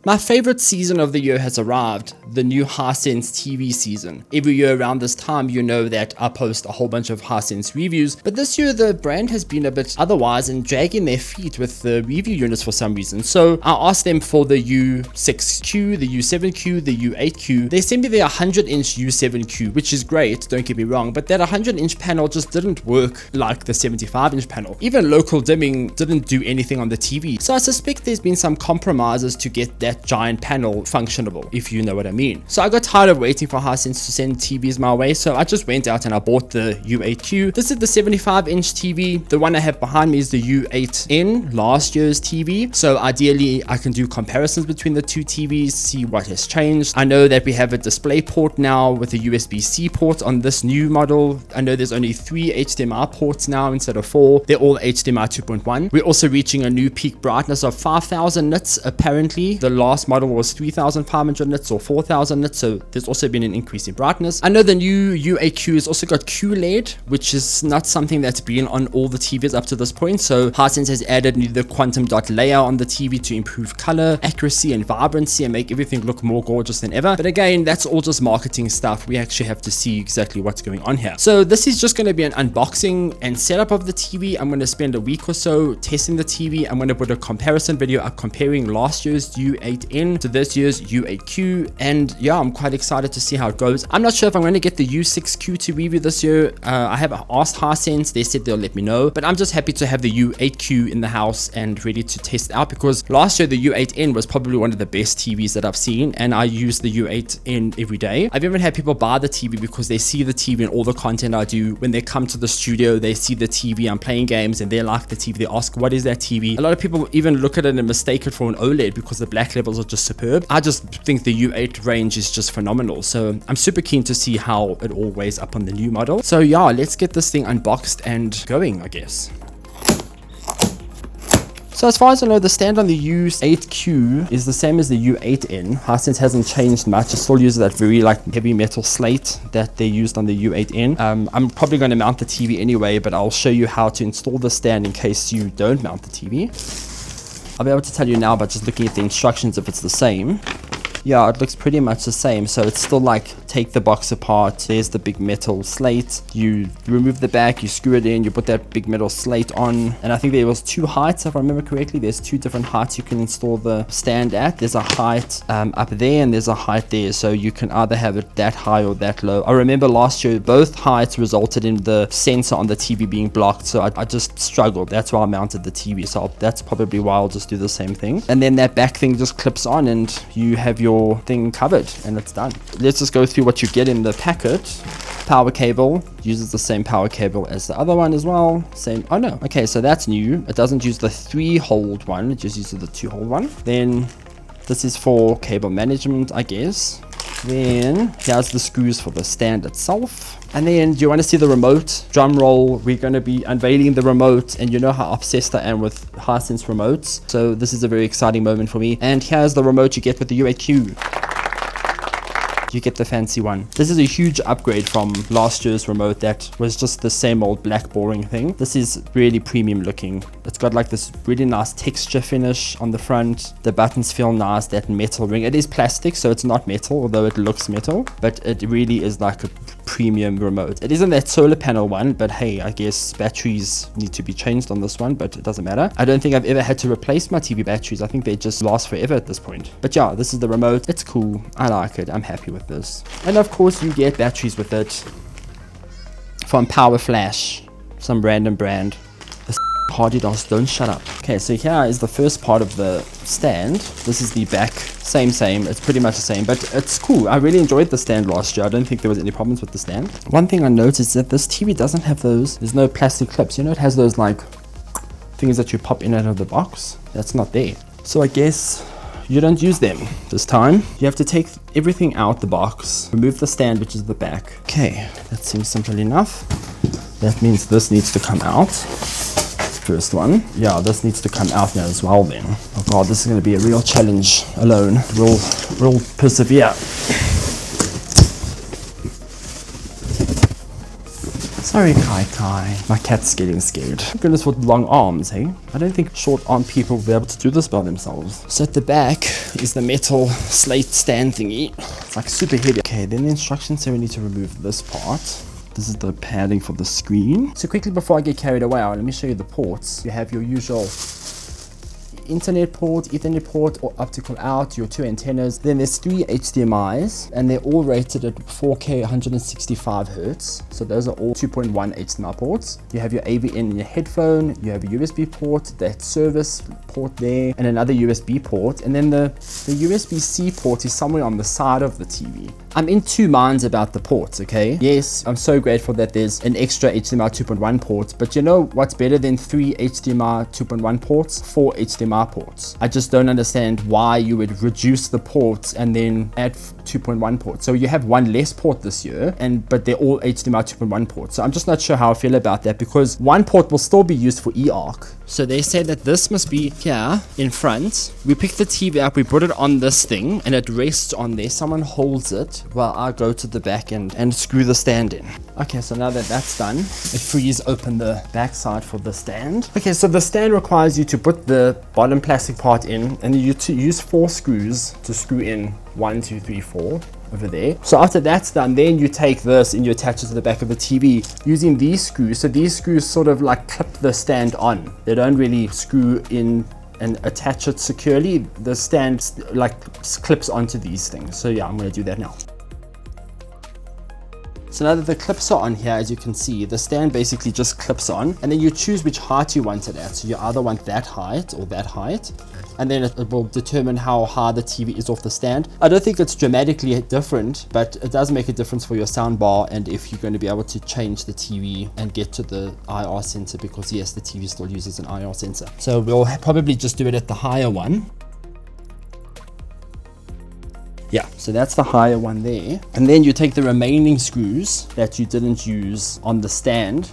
My favorite season of the year has arrived, the new Hisense TV season. Every year around this time, you know that I post a whole bunch of Hisense reviews, but this year the brand has been a bit otherwise and dragging their feet with the review units for some reason. So I asked them for the U6Q, the U7Q, the U8Q. They sent me the 100-inch U7Q, which is great, don't get me wrong, but that 100-inch panel just didn't work like the 75-inch panel. Even local dimming didn't do anything on the TV. So I suspect there's been some compromises to get that giant panel functionable, if you know what I mean. So I got tired of waiting for Hisense to send TVs my way, so I just went out and I bought the U8Q. This is the 75-inch TV. The one I have behind me is the U8N, last year's TV. So ideally, I can do comparisons between the two TVs, see what has changed. I know that we have a display port now with a USB-C port on this new model. I know there's only 3 HDMI ports now instead of 4. They're all HDMI 2.1. We're also reaching a new peak brightness of 5,000 nits apparently. The last model was 3,500 nits or 4,000 nits, so there's also been an increase in brightness. I know the new U8Q has also got QLED, which is not something that's been on all the TVs up to this point. So Hisense has added the quantum dot layer on the TV to improve color, accuracy, and vibrancy and make everything look more gorgeous than ever. But again, that's all just marketing stuff. We actually have to see exactly what's going on here. So this is just going to be an unboxing and setup of the TV. I'm going to spend a week or so testing the TV. I'm going to put a comparison video up comparing last year's U8N to this year's U8Q, and yeah, I'm quite excited to see how it goes. I'm not sure if I'm going to get the U6Q to review this year. I have asked Hisense, they said they'll let me know, but I'm just happy to have the U8Q in the house and ready to test out, because last year the U8N was probably one of the best TVs that I've seen, and I use the U8N every day. I've even had people buy the TV because they see the TV and all the content I do. When they come to the studio, they see the TV, I'm playing games, and they like the TV. They ask, what is that TV? A lot of people even look at it and mistake it for an OLED because the black levels are just superb. I just think the U8 range is just phenomenal, so I'm super keen to see how it all weighs up on the new model. So yeah, let's get this thing unboxed and going, I guess. So as far as I know, the stand on the U8Q is the same as the U8N. Hisense hasn't changed much. It still uses that very heavy metal slate that they used on the U8N. I'm probably going to mount the TV anyway, but I'll show you how to install the stand in case you don't mount the TV. I'll be able to tell you now by just looking at the instructions if it's the same. Yeah, it looks pretty much the same. So it's still take the box apart. There's the big metal slate. You remove the back, you screw it in, you put that big metal slate on. And I think there was 2 heights, if I remember correctly. There's 2 different heights you can install the stand at. There's a height up there and there's a height there. So you can either have it that high or that low. I remember last year, both heights resulted in the sensor on the TV being blocked. So I just struggled. That's why I mounted the TV. So that's probably why I'll just do the same thing. And then that back thing just clips on and you have your thing covered and it's done. Let's just go through what you get in the packet. Power cable uses the same power cable as the other one as well. Same. Oh no. Okay, so that's new. It doesn't use the 3-hole one. It just uses the 2-hole one. Then this is for cable management, I guess. Then here's the screws for the stand itself. And then, do you want to see the remote? Drum roll, we're going to be unveiling the remote, and you know how obsessed I am with Hisense remotes. So this is a very exciting moment for me. And here's the remote you get with the U8Q. You get the fancy one. This is a huge upgrade from last year's remote that was just the same old black boring thing. This is really premium looking. It's got this really nice texture finish on the front. The buttons feel nice, that metal ring. It is plastic, so it's not metal, although it looks metal, but it really is like a premium remote. It isn't that solar panel one, but hey, I guess batteries need to be changed on this one, but it doesn't matter. I don't think I've ever had to replace my TV batteries. I think they just last forever at this point. But yeah, this is the remote. It's cool. I like it. I'm happy with this. And of course, you get batteries with it from Power Flash, some random brand. Hardy dolls, don't shut up. Okay, so here is the first part of the stand. This is the back. Same. It's pretty much the same, but it's cool. I really enjoyed the stand last year. I don't think there was any problems with the stand. One thing I noticed is that this TV doesn't have those. There's no plastic clips. You know, it has those things that you pop in out of the box. That's not there. So I guess you don't use them this time. You have to take everything out the box, remove the stand, which is the back. Okay, that seems simple enough. That means this needs to come out. First one. Yeah, this needs to come out now as well then. Oh god, this is going to be a real challenge alone. We'll persevere. Sorry, Kai Kai. My cat's getting scared. Goodness, with long arms, hey? I don't think short arm people will be able to do this by themselves. So at the back is the metal slate stand thingy. It's like super heavy. Okay, then the instructions say we need to remove this part. This is the padding for the screen. So quickly before I get carried away, let me show you the ports. You have your usual internet port, Ethernet port, or optical out, your 2 antennas. Then there's 3 HDMIs, and they're all rated at 4K 165 Hertz. So those are all 2.1 HDMI ports. You have your AV in your headphone, you have a USB port, that service port there, and another USB port. And then the USB-C port is somewhere on the side of the TV. I'm in two minds about the ports, okay? Yes, I'm so grateful that there's an extra HDMI 2.1 port, but you know what's better than 3 HDMI 2.1 ports? 4 HDMI ports. I just don't understand why you would reduce the ports and then add 2.1 ports. So you have one less port this year, but they're all HDMI 2.1 ports. So I'm just not sure how I feel about that, because one port will still be used for eARC. So they say that this must be here in front. We pick the TV up, we put it on this thing, and it rests on there. Someone holds it while I go to the back and screw the stand in. Okay, so now that that's done, it frees open the back side for the stand. Okay, so the stand requires you to put the bottom plastic part in, and you use 4 screws to screw in 1, 2, 3, 4 over there. So after that's done, then you take this and you attach it to the back of the TV using these screws. So these screws sort of like clip the stand on. They don't really screw in and attach it securely. The stand like clips onto these things. So yeah, I'm going to do that now. So now that the clips are on here, as you can see, the stand basically just clips on, and then you choose which height you want it at. So you either want that height or that height, and then it will determine how high the TV is off the stand. I don't think it's dramatically different, but it does make a difference for your sound bar and if you're going to be able to change the TV and get to the IR sensor, because yes, the TV still uses an IR sensor. So we'll probably just do it at the higher one. Yeah, so that's the higher one there. And then you take the remaining screws that you didn't use on the stand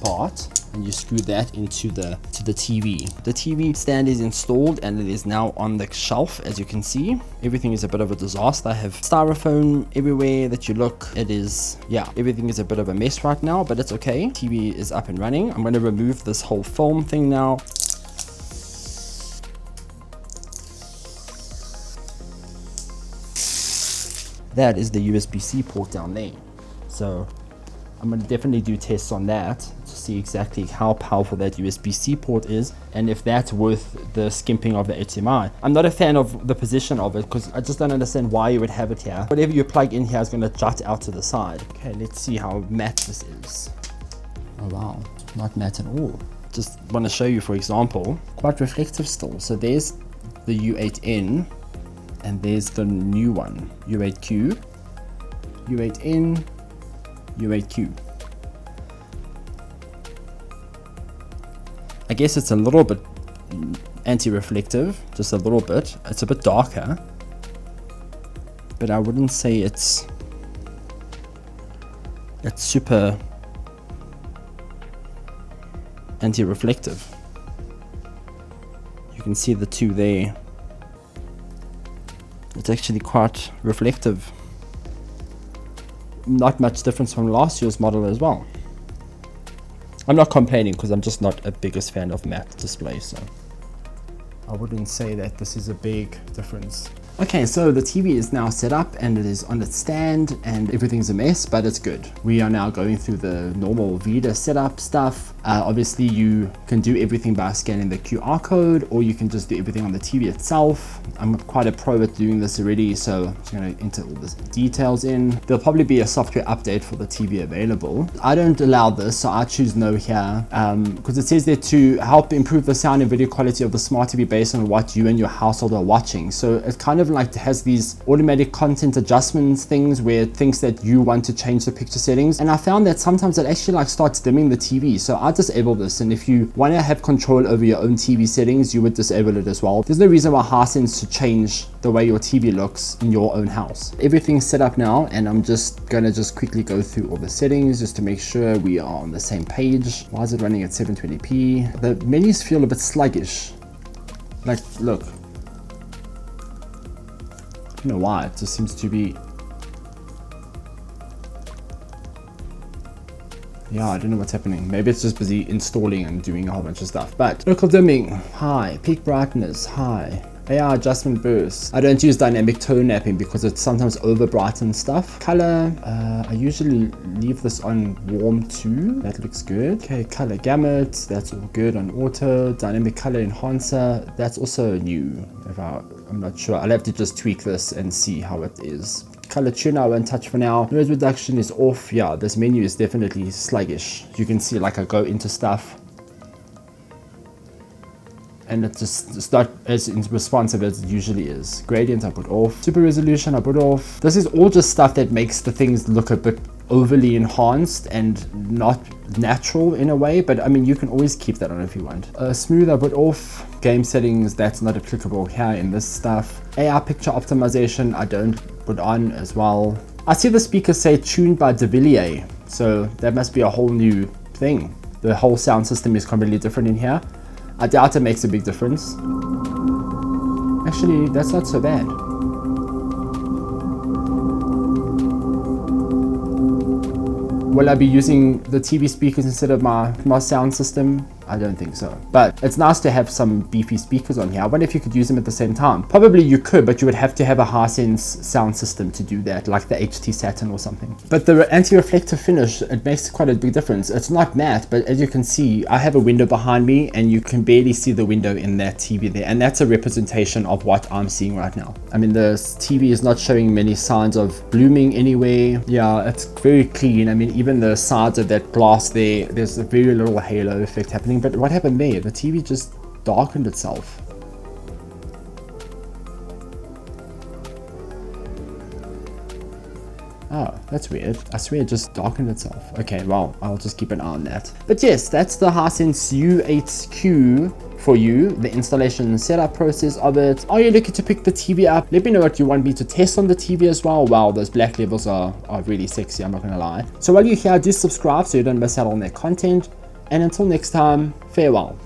part, and you screw that into the TV. The TV stand is installed and it is now on the shelf. As you can see, everything is a bit of a disaster. I have styrofoam everywhere that you look. It is, yeah, everything is a bit of a mess right now, but it's okay. TV is up and running. I'm going to remove this whole foam thing now. That is the USB-C port down there. So I'm going to definitely do tests on that to see exactly how powerful that USB-C port is and if that's worth the skimping of the HDMI. I'm not a fan of the position of it because I just don't understand why you would have it here. Whatever you plug in here is going to jut out to the side. Okay, let's see how matte this is. Oh wow, not matte at all. Just want to show you, for example, quite reflective still. So there's the U8N. And there's the new one, U8Q, U8N, U8Q. I guess it's a little bit anti-reflective, just a little bit. It's a bit darker, but I wouldn't say it's super anti-reflective. You can see the two there. It's actually quite reflective. Not much difference from last year's model as well. I'm not complaining because I'm just not a biggest fan of matte displays, so I wouldn't say that this is a big difference. Okay, so the TV is now set up and it is on its stand and everything's a mess, but it's good. We are now going through the normal VIDA setup stuff. Obviously you can do everything by scanning the QR code, or you can just do everything on the TV itself. I'm quite a pro at doing this already, so I'm just going to enter all the details in. There'll probably be a software update for the TV available. I don't allow this, so I choose no here, because it says there to help improve the sound and video quality of the smart TV based on what you and your household are watching. So it kind of like has these automatic content adjustments things where it thinks that you want to change the picture settings, and I found that sometimes it actually like starts dimming the TV. So I disable this, and if you want to have control over your own TV settings, you would disable it as well. There's no reason why Hisense should change the way your TV looks in your own house. Everything's set up now, and I'm just gonna quickly go through all the settings just to make sure we are on the same page. Why is it running at 720p? The menus feel a bit sluggish. Like, look. I don't know why, it just seems to be Yeah, I don't know what's happening. Maybe it's just busy installing and doing a whole bunch of stuff. But local dimming, high. Peak brightness, high. AI adjustment burst. I don't use dynamic tone mapping because it sometimes over brightens stuff. Color, I usually leave this on warm too. That looks good. Okay, color gamut, that's all good on auto. Dynamic color enhancer, that's also new. I'm not sure. I'll have to just tweak this and see how it is. Color tuner I won't touch for now. Noise reduction is off. Yeah, this menu is definitely sluggish. You can see like I go into stuff and it's not as responsive as it usually is. Gradient I put off. Super resolution I put off. This is all just stuff that makes the things look a bit overly enhanced and not natural in a way, but I mean you can always keep that on if you want. Smooth I put off. Game settings, that's not applicable here in this stuff. AI picture optimization I don't put on as well. I see the speakers say tuned by De Villiers, so that must be a whole new thing. The whole sound system is completely different in here. I doubt it makes a big difference. Actually, that's not so bad. Will I be using the TV speakers instead of my sound system? I don't think so. But it's nice to have some beefy speakers on here. I wonder if you could use them at the same time. Probably you could, but you would have to have a Hisense sound system to do that, like the HT Saturn or something. But the anti-reflective finish, it makes quite a big difference. It's not matte, but as you can see, I have a window behind me and you can barely see the window in that TV there. And that's a representation of what I'm seeing right now. I mean, the TV is not showing many signs of blooming anyway. Yeah, it's very clean. I mean, even the sides of that glass there's a very little halo effect happening. But what happened there? The TV just darkened itself. Oh, that's weird. I swear it just darkened itself. Okay, well, I'll just keep an eye on that. But yes, that's the Hisense U8Q for you, the installation and setup process of it. Are you looking to pick the TV up? Let me know what you want me to test on the TV as well. Wow, those black levels are really sexy, I'm not gonna lie. So while you're here, do subscribe so you don't miss out on their content. And until next time, farewell.